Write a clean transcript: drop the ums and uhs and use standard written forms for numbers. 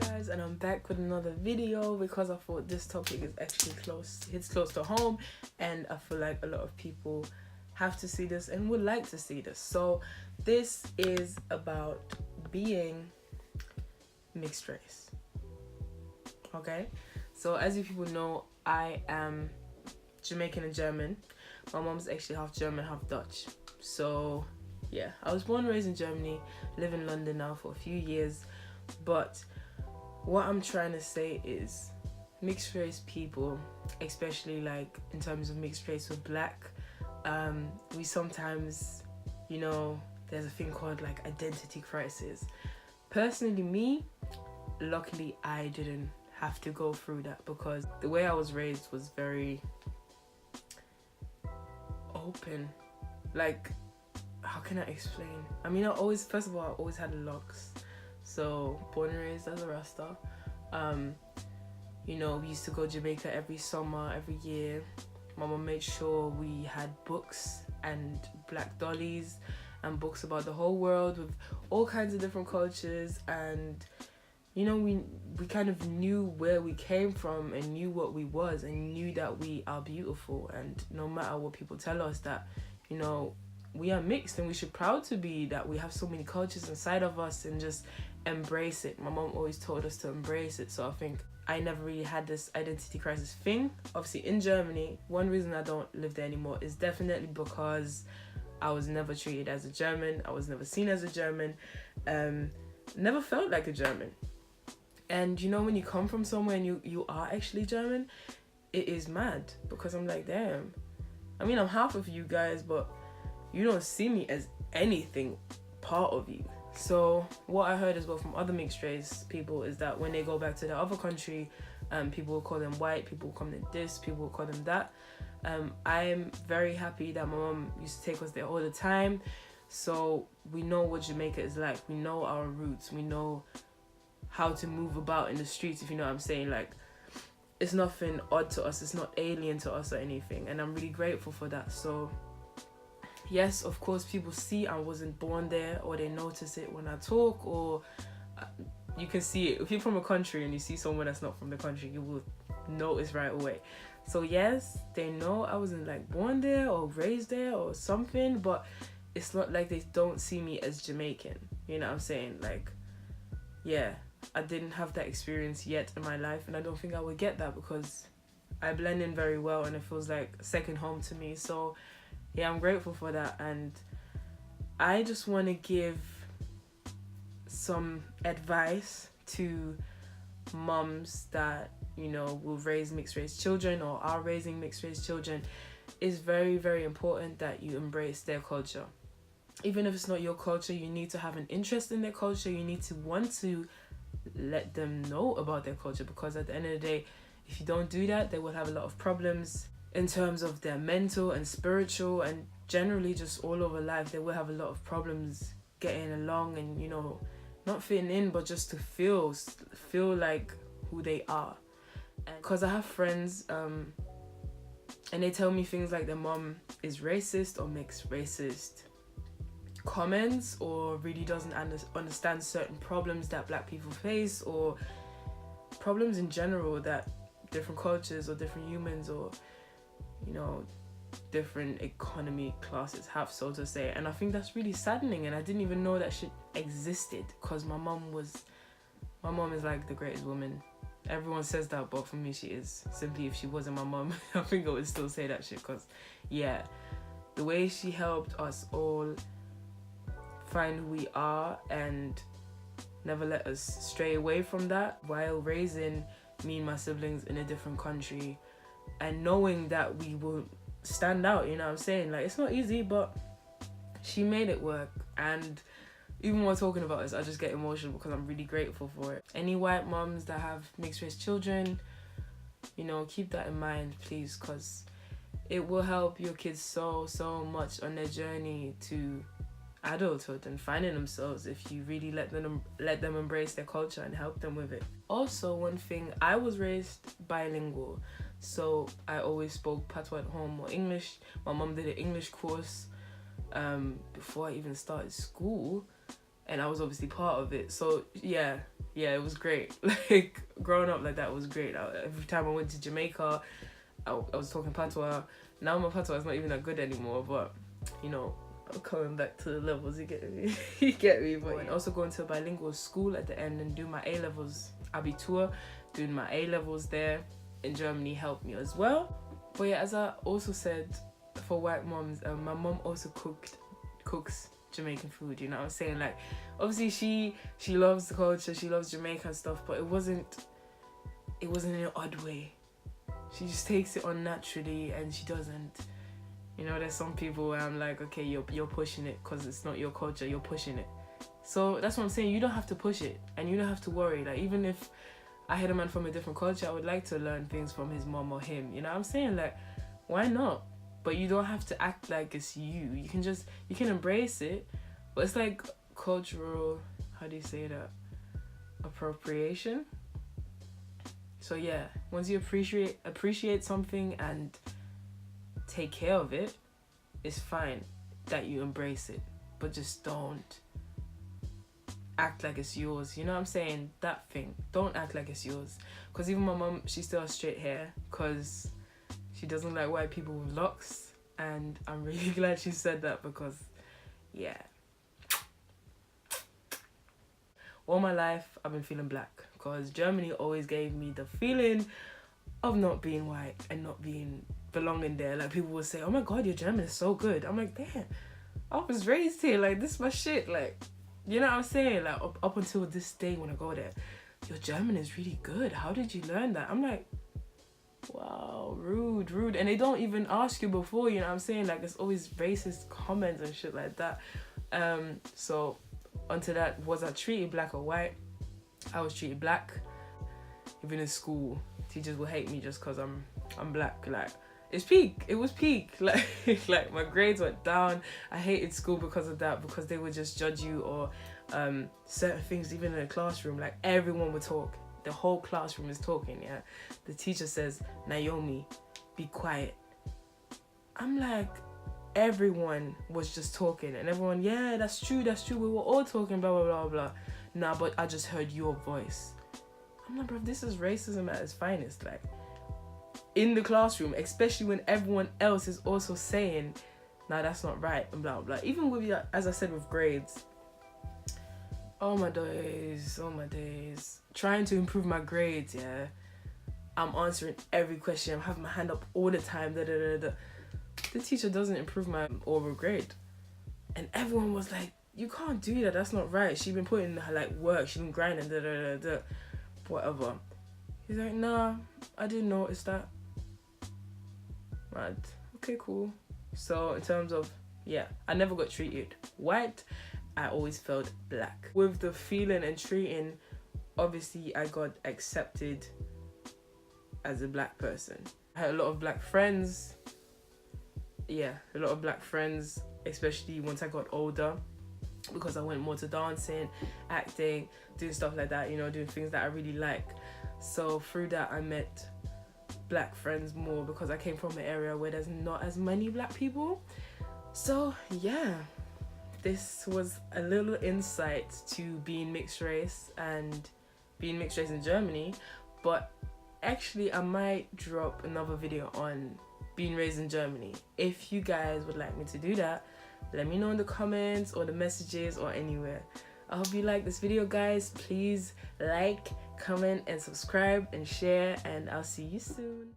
Guys, and I'm back with another video because I thought this topic is actually hits close to home, and I feel like a lot of people have to see this and would like to see this. So this is about being mixed race. Okay, so as you people know, I am Jamaican and German. My mom's actually half German, half Dutch. So yeah, I was born and raised in Germany, live in London now for a few years. But what I'm trying to say is mixed race people, especially like in terms of mixed race with black, we sometimes, there's a thing called like identity crisis. Personally, me, luckily I didn't have to go through that because the way I was raised was very open. Like, how can I explain? I mean, first of all, I always had locks. So born and raised as a Rasta. We used to go to Jamaica every summer, every year. My mom made sure we had books and black dollies and books about the whole world with all kinds of different cultures, and we kind of knew where we came from and knew what we was and knew that we are beautiful, and no matter what people tell us that we are mixed and we should proud to be that we have so many cultures inside of us and just embrace it. My mom always told us to embrace it. So I think I never really had this identity crisis thing. Obviously in Germany, one reason I don't live there anymore is definitely because I was never treated as a German. I was never seen as a German. Never felt like a German. And when you come from somewhere and you are actually German, it is mad because I'm like, damn. I mean, I'm half of you guys, but you don't see me as anything part of you. So what I heard as well from other mixed race people is that when they go back to their other country, people will call them white, people will call them this, people will call them that. I'm very happy that my mom used to take us there all the time. So we know what Jamaica is like. We know our roots. We know how to move about in the streets, if you know what I'm saying. Like, it's nothing odd to us. It's not alien to us or anything. And I'm really grateful for that. So yes, of course, people see I wasn't born there, or they notice it when I talk, or you can see it. If you're from a country and you see someone that's not from the country, you will notice right away. So yes, they know I wasn't like born there or raised there or something, but it's not like they don't see me as Jamaican. You know what I'm saying? Like, yeah, I didn't have that experience yet in my life, and I don't think I would get that because I blend in very well and it feels like second home to me. So yeah, I'm grateful for that, and I just want to give some advice to mums that, will raise mixed race children or are raising mixed race children. It's very, very important that you embrace their culture. Even if it's not your culture, you need to have an interest in their culture. You need to want to let them know about their culture, because at the end of the day, if you don't do that, they will have a lot of problems in terms of their mental and spiritual and generally just all over life. They will have a lot of problems getting along and, not fitting in, but just to feel like who they are. And because I have friends, and they tell me things like their mom is racist or makes racist comments or really doesn't understand certain problems that black people face, or problems in general that different cultures or different humans or different economy classes have, so to say. And I think that's really saddening, and I didn't even know that shit existed because my mom is like the greatest woman. Everyone says that, but for me she is. Simply, if she wasn't my mom, I think I would still say that shit, because yeah, the way she helped us all find who we are and never let us stray away from that while raising me and my siblings in a different country, and knowing that we will stand out, you know what I'm saying? Like, it's not easy, but she made it work. And even while talking about this, I just get emotional because I'm really grateful for it. Any white moms that have mixed race children, keep that in mind, please, because it will help your kids so much on their journey to adulthood and finding themselves if you really let them embrace their culture and help them with it. Also, one thing, I was raised bilingual, so I always spoke patois at home or English. My mom did an English course before I even started school, and I was obviously part of it. So yeah, it was great. Like growing up like that was great. Every time I went to Jamaica, I was talking patois. Now my patois is not even that good anymore, but you know, I'm coming back to the levels. You get me? You get me? But and also going to a bilingual school at the end and do my A levels. Abitur, doing my A levels there in Germany helped me as well. But yeah, as I also said, for white moms, my mom also cooks Jamaican food. You know what I'm saying? Like, obviously she loves the culture, she loves Jamaica and stuff, but it wasn't in an odd way. She just takes it on naturally, and she doesn't. You know, there's some people where I'm like, okay, you're pushing it because it's not your culture, you're pushing it. So that's what I'm saying. You don't have to push it, and you don't have to worry. Like, even if I had a man from a different culture, I would like to learn things from his mom or him. You know what I'm saying? Like, why not? But you don't have to act like it's you. You can embrace it, but it's like cultural, how do you say that? Appropriation. So yeah, once you appreciate something and take care of it, it's fine that you embrace it, but just don't act like it's yours. You know what I'm saying? That thing. Don't act like it's yours. Because even my mom, she still has straight hair because she doesn't like white people with locks. And I'm really glad she said that because, yeah. All my life, I've been feeling black. Because Germany always gave me the feeling of not being white and not being belonging there. Like, people would say, oh my God, your German is so good. I'm like, damn, I was raised here. Like, this is my shit. Like, you know what I'm saying? Like, up until this day when I go there, your German is really good. How did you learn that? I'm like, wow, rude. And they don't even ask you before, you know what I'm saying? Like, it's always racist comments and shit like that. So, onto that, was I treated black or white? I was treated black. Even in school, teachers will hate me just because I'm black. Like, it was peak. Like my grades went down. I hated school because of that, because they would just judge you, or certain things, even in a classroom, like everyone would talk. The whole classroom is talking, yeah. The teacher says, Naomi, be quiet. I'm like, everyone was just talking, and everyone, yeah, that's true, we were all talking, blah, blah, blah, blah. Nah, but I just heard your voice. I'm like, bro, this is racism at its finest. Like, in the classroom, especially when everyone else is also saying, nah, that's not right, and blah, blah. Even with, as I said, with grades, oh my days. Trying to improve my grades, yeah. I'm answering every question. I'm having my hand up all the time. The teacher doesn't improve my oral grade. And everyone was like, you can't do that. That's not right. She's been putting her, like, work. She's been grinding, whatever. He's like, nah, I didn't notice that. Mad. Okay, cool. So in terms of, yeah, I never got treated white. I always felt black. With the feeling and treating, obviously I got accepted as a black person. I had a lot of black friends. Yeah, a lot of black friends, especially once I got older, because I went more to dancing, acting, doing stuff like that, you know, doing things that I really like. So through that, I met black friends more, because I came from an area where there's not as many black people. So yeah, this was a little insight to being mixed race and being mixed race in Germany. But actually, I might drop another video on being raised in Germany. If you guys would like me to do that, let me know in the comments or the messages or anywhere. I hope you like this video, guys. Please like, comment, and subscribe and share, and I'll see you soon.